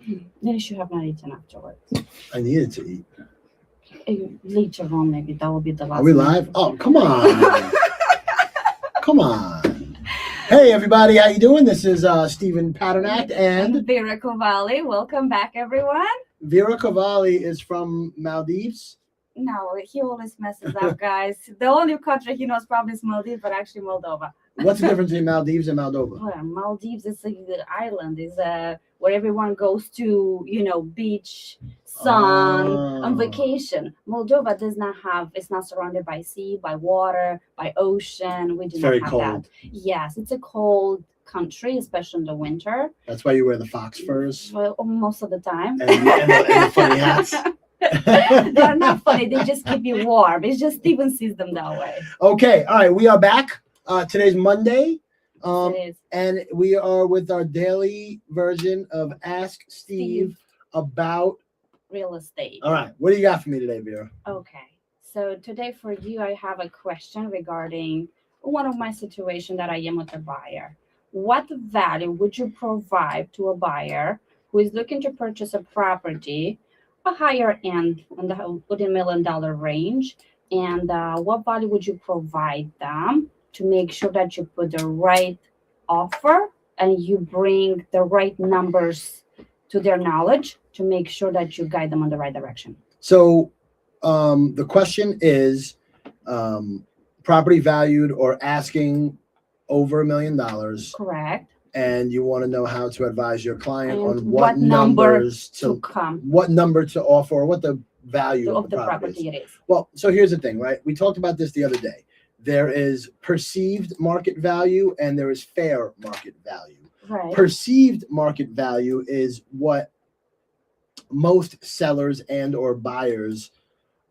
Then you should have not eaten afterwards. I needed to eat. Later on, maybe that will be the last. Are we live? Oh, come on. Come on. Hey, everybody. How you doing? This is Steven Padernacht and Vera Kovali. Welcome back, everyone. Vera Kovali is from Maldives. No, he always messes up, guys. The only country he knows probably is Maldives, but actually Moldova. What's the difference between Maldives and Moldova? Well, Maldives is the island, is where everyone goes to, beach, sun, on vacation. Moldova does not have, it's not surrounded by sea, by water, by ocean. We do Very not have cold. that. Yes, it's a cold country, especially in the winter. That's why you wear the fox furs Well, most of the time. and the funny hats. They're not funny. They just keep you warm. It's just Steven sees them that way. Okay. All right. We are back. Today's Monday. It is. And we are with our daily version of Ask Steve about Real estate. All right. What do you got for me today, Vera? Okay. So today for you, I have a question regarding one of my situations that I am with a buyer. What value would you provide to a buyer who is looking to purchase a property, a higher end within $1 million range? And what value would you provide them to make sure that you put the right offer and you bring the right numbers to their knowledge to make sure that you guide them on the right direction? So the question is property valued or asking over $1 million. Correct. And you want to know how to advise your client And on what numbers to come, what number to offer, or what the value of the property property is. it is. Well, so here's the thing, right? We talked about this the other day. There is perceived market value and there is fair market value. Right. Perceived market value is what most sellers and or buyers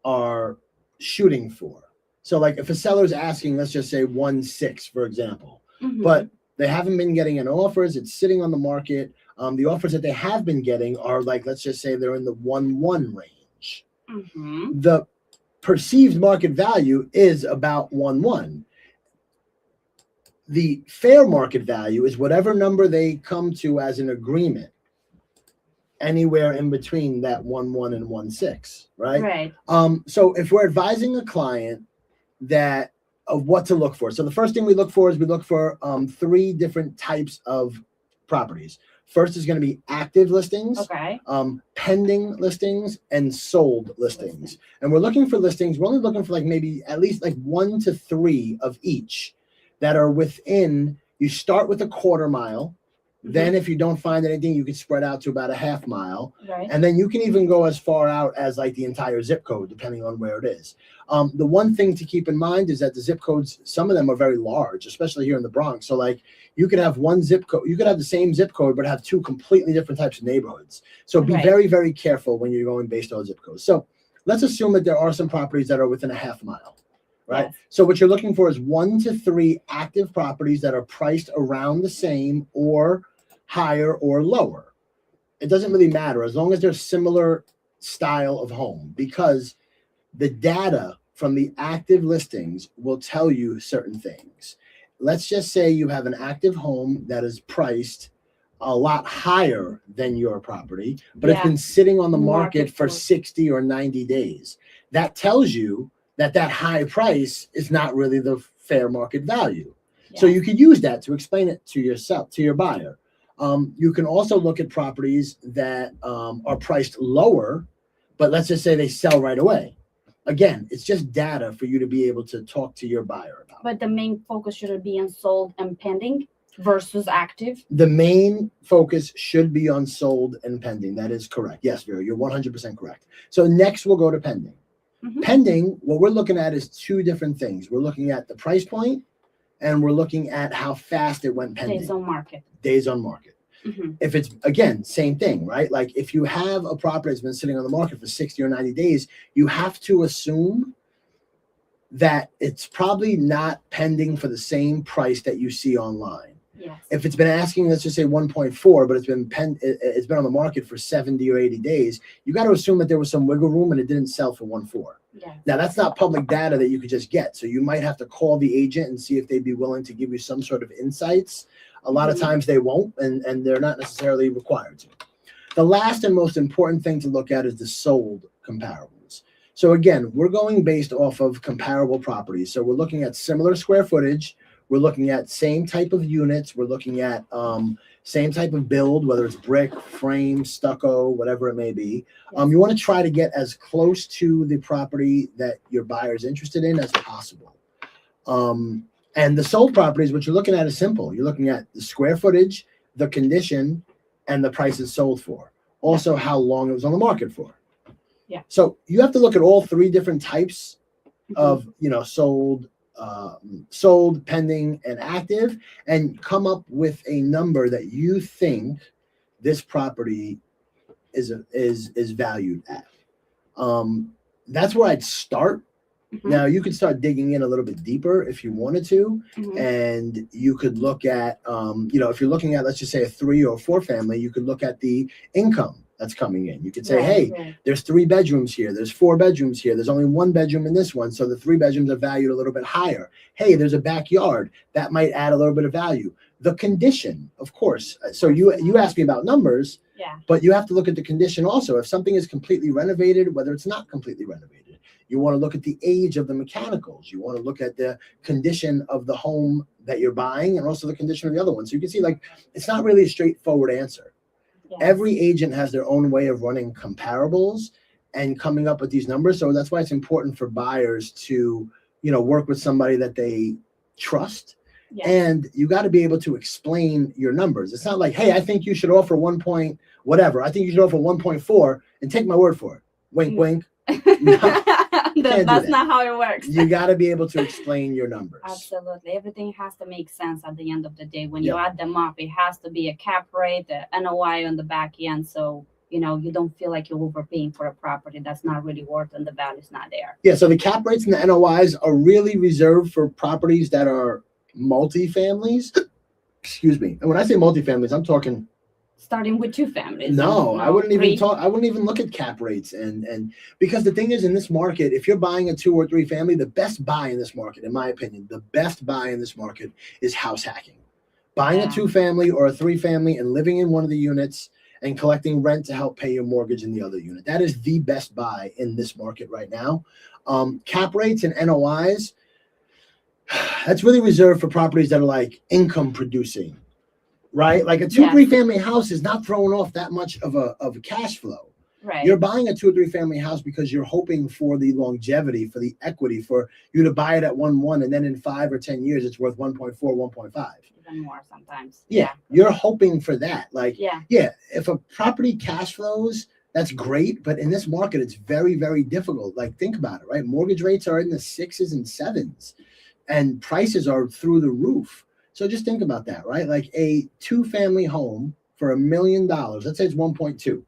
are shooting for. So like if a seller's asking, let's just say 1.6, for example, but they haven't been getting any offers, it's sitting on the market. The offers that they have been getting are like, let's just say they're in the 1.1 range. The perceived market value is about 1.1. The fair market value is whatever number they come to as an agreement, anywhere in between that 1.1 and 1.6, right? Right. So if we're advising a client that of what to look for, so the first thing we look for is we look for 3 different types of properties. First is going to be active listings, Okay. Pending listings, and sold listings. And we're looking for listings. We're only looking for like maybe at least like 1 to 3 of each that are within. You start with a quarter mile. Then if you don't find anything, you can spread out to about a half mile. Right. And then you can even go as far out as like the entire zip code, depending on where it is. The one thing to keep in mind is that the zip codes, some of them are very large, especially here in the Bronx. So like you could have one zip code, you could have the same zip code, but have 2 completely different types of neighborhoods. So be very, very careful when you're going based on zip codes. So let's assume that there are some properties that are within a half mile, right? Yes. So what you're looking for is 1 to 3 active properties that are priced around the same or higher or lower. It doesn't really matter as long as they're similar style of home, because the data from the active listings will tell you certain things. Let's just say you have an active home that is priced a lot higher than your property, but it's been sitting on the market for 60 or 90 days. That tells you that that high price is not really the fair market value. Yeah. So you could use that to explain it to yourself, to your buyer. You can also look at properties that are priced lower, but let's just say they sell right away. Again, it's just data for you to be able to talk to your buyer about. But the main focus should be on sold and pending versus active? The main focus should be on sold and pending. That is correct. Yes, Vera, you're 100% correct. So next we'll go to pending. Pending, what we're looking at is 2 different things. We're looking at the price point and we're looking at how fast it went pending. Days on market. Days on market. If it's, again, same thing, right? Like if you have a property that's been sitting on the market for 60 or 90 days, you have to assume that it's probably not pending for the same price that you see online. Yes. If it's been asking, let's just say 1.4, but it's been on the market for 70 or 80 days, you got to assume that there was some wiggle room and it didn't sell for 1.4. Yes. Now that's not public data that you could just get. So you might have to call the agent and see if they'd be willing to give you some sort of insights. A lot of times they won't, and they're not necessarily required to. The last and most important thing to look at is the sold comparables. So again, we're going based off of comparable properties. So we're looking at similar square footage. We're looking at same type of units. We're looking at same type of build, whether it's brick, frame, stucco, whatever it may be. You want to try to get as close to the property that your buyer is interested in as possible. And the sold properties, what you're looking at is simple. You're looking at the square footage, the condition, and the price it's sold for. Also, how long it was on the market for. Yeah. So you have to look at all three different types of, sold, pending, and active, and come up with a number that you think this property is valued at. That's where I'd start. Now you could start digging in a little bit deeper if you wanted to, and you could look at, if you're looking at, let's just say a 3 or 4 family, you could look at the income that's coming in. You could say, there's 3 bedrooms here, there's 4 bedrooms here, there's only 1 bedroom in this one, so the 3 bedrooms are valued a little bit higher. Hey, there's a backyard that might add a little bit of value. The condition, of course. So you asked me about numbers, but you have to look at the condition also. If something is completely renovated, whether it's not completely renovated. You want to look at the age of the mechanicals. You want to look at the condition of the home that you're buying and also the condition of the other one. So you can see, it's not really a straightforward answer. Yes. Every agent has their own way of running comparables and coming up with these numbers. So that's why it's important for buyers to, work with somebody that they trust. Yes. And you got to be able to explain your numbers. It's not like, hey, I think you should offer 1 point whatever. I think you should offer 1.4 and take my word for it. Wink, wink. No. That's not how it works. You got to be able to explain your numbers. Absolutely. Everything has to make sense at the end of the day. When you add them up, it has to be a cap rate, the NOI on the back end. So, you don't feel like you're overpaying for a property that's not really worth and the value's not there. Yeah. So the cap rates and the NOIs are really reserved for properties that are multifamilies. Excuse me. And when I say multifamilies, I'm talking starting with 2 families. No, I wouldn't even talk. I wouldn't even look at cap rates, and because the thing is, in this market, if you're buying a 2 or 3 family, the best buy in this market, in my opinion, the best buy in this market is house hacking. Buying a 2 family or a 3 family and living in one of the units and collecting rent to help pay your mortgage in the other unit. That is the best buy in this market right now. Cap rates and NOIs, that's really reserved for properties that are like income producing. Right? Like a 2 or 3 family house is not throwing off that much of a cash flow. Right. You're buying a 2 or 3 family house because you're hoping for the longevity, for the equity, for you to buy it at 1.1 and then in 5 or 10 years it's worth 1.4, 1.5. Even more sometimes. Yeah. You're hoping for that. If a property cash flows, that's great, but in this market it's very, very difficult. Like, think about it, right? Mortgage rates are in the 6s and 7s and prices are through the roof. So just think about that, right? Like a 2-family home for $1 million. Let's say it's 1.2.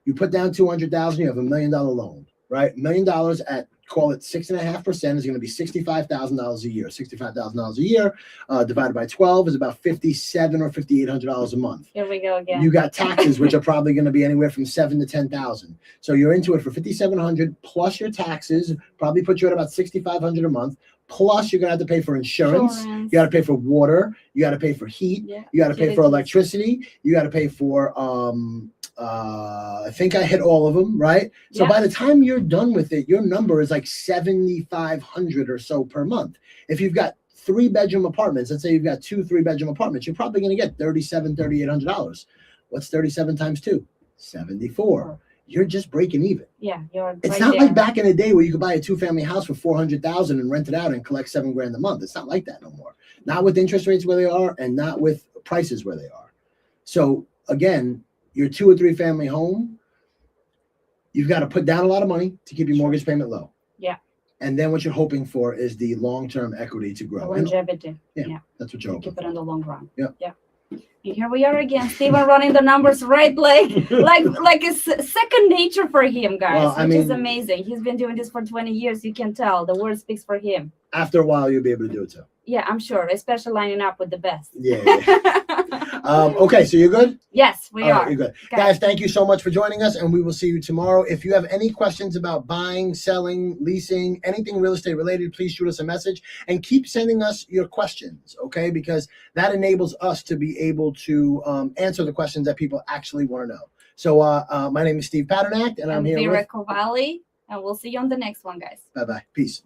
You put down $200,000, you have $1 million loan, right? $1 million at, call it 6.5% is going to be $65,000 a year. $65,000 a year divided by 12 is about $5,700 or $5,800 a month. Here we go again. You got taxes, which are probably going to be anywhere from $7,000 to $10,000. So you're into it for $5,700 plus your taxes, probably put you at about $6,500 a month. Plus, you're going to have to pay for insurance. You got to pay for water. You got to pay for heat. You got to pay for electricity. You got to pay for, I think I hit all of them, right? So by the time you're done with it, your number is like $7,500 or so per month. If you've got 3-bedroom apartments, let's say you've got 2 3-bedroom apartments, you're probably going to get $3,700, $3,800. What's 37 times 2? 74. You're just breaking even. Yeah, it's not like back in the day where you could buy a 2-family house for $400,000 and rent it out and collect $7,000 a month. It's not like that no more. Not with interest rates where they are, and not with prices where they are. So again, your 2 or 3 family home, you've got to put down a lot of money to keep your mortgage payment low. Yeah. And then what you're hoping for is the long-term equity to grow. Longevity. That's what you're hoping for. Keep it in the long run. Yeah. And here we are again, Steven running the numbers, right, Blake? like it's second nature for him, guys, which is amazing. He's been doing this for 20 years. You can tell the word speaks for him. After a while, you'll be able to do it too. Yeah, I'm sure, especially lining up with the best. Yeah. Okay, so you're good? Yes, we All right, are. you're good. Okay. Guys, thank you so much for joining us, and we will see you tomorrow. If you have any questions about buying, selling, leasing, anything real estate related, please shoot us a message and keep sending us your questions, okay? Because that enables us to be able to answer the questions that people actually want to know. So my name is Steve Padernacht, and I'm here Vera with... Cavalli, and we'll see you on the next one, guys. Bye-bye. Peace.